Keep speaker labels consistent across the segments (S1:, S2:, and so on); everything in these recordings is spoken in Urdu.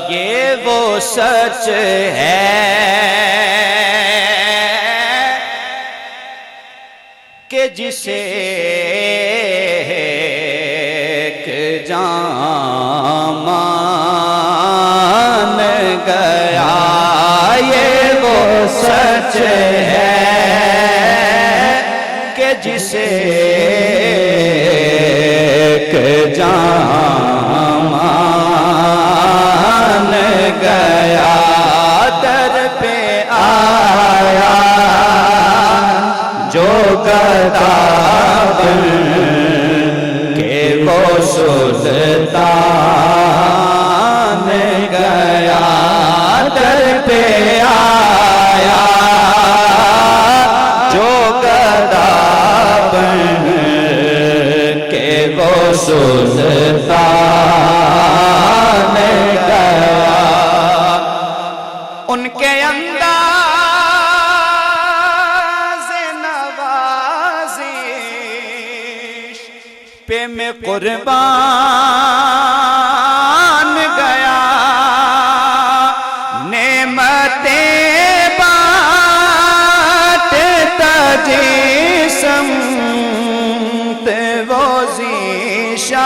S1: یہ وہ سچ ہے کہ جسے ایک جان مان گیا، یہ وہ سچ ہے کہ جسے ایک جان مان گیا، در پہ آیا جو گدا بن کے وہ سلطان گیا، در پہ آیا جو گدا بن کے وہ سلطان گیا۔ ان کے انداز نوازش پہ میں قربان گیا، نعمتیں بانٹتا جسم وہ ذیشان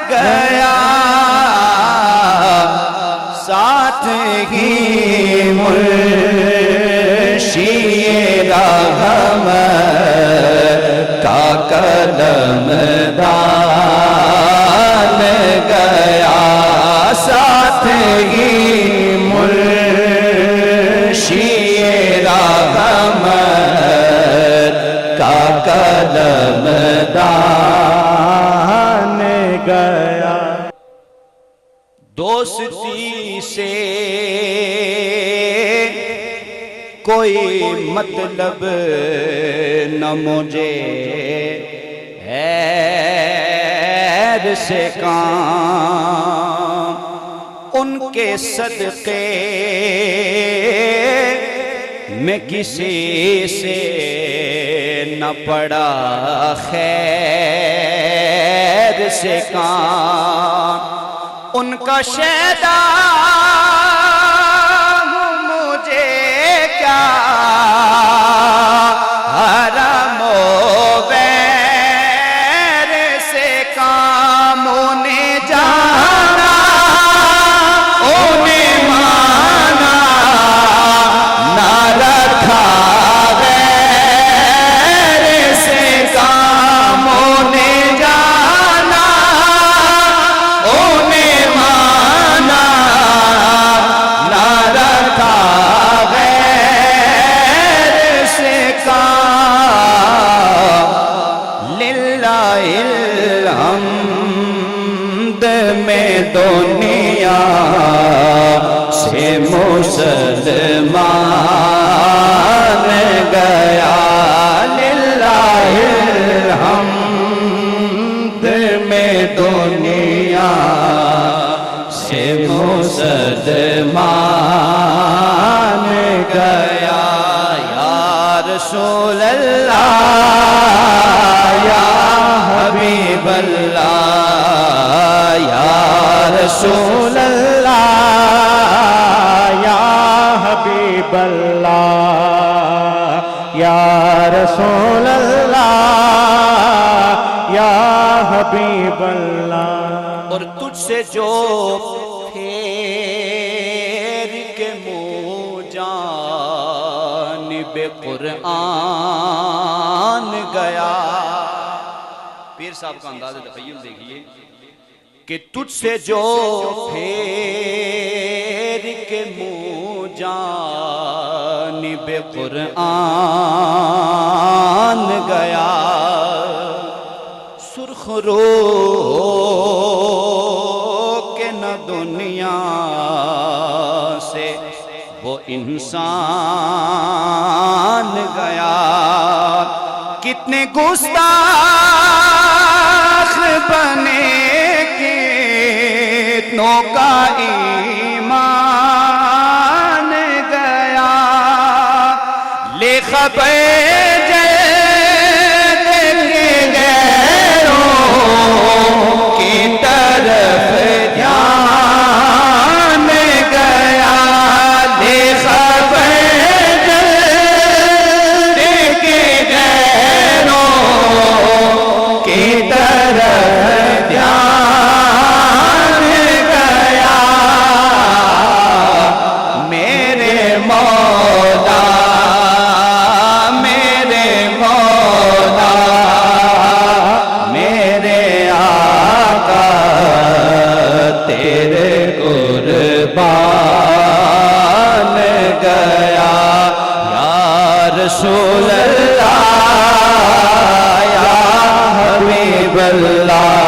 S1: گیا، ساتھ ہی منشی رحمت کا قلم دان گیا، ساتھ ہی منشی رحمت کا قلم دان گیا۔ دوستی سے کوئی مطلب نہ مجھے، غیر سے کام ان کے صدقے میں کسی سے نہ پڑا، خیر سے کام ان کا شیدا ہوں مجھے کیا، حرم و غیر سے کام انہیں جانا، انہیں مانا، نہ رکھا غیر سے کام، انہیں جانا، انہیں مانا، نہ رکھا غیر سے کام، للہ الحمد میں دنیا سے مسلمان گیا، للہ الحمد میں دنیا سے مسلمان گیا، یا رسول اللہ یا حبیب اللہ، یا رسول اللہ یا حبیب اللہ، یا رسول اللہ یا حبیب اللہ۔ اور تجھ سے جو پھیر کے منہ جانب قرآن گیا، پیر صاحب کا انداز تخیل دیکھیے کہ تجھ سے جو پھیر کے منہ جانب قرآن گیا، سرخ رو کے نہ دنیا سے وہ انسان گیا، کتنے گستاخ بنے کتنوں کا ایمان گیا، لے خبر جلد کے غیروں کی
S2: تیرے قربان گیا یا رسول اللہ یا حبیب اللہ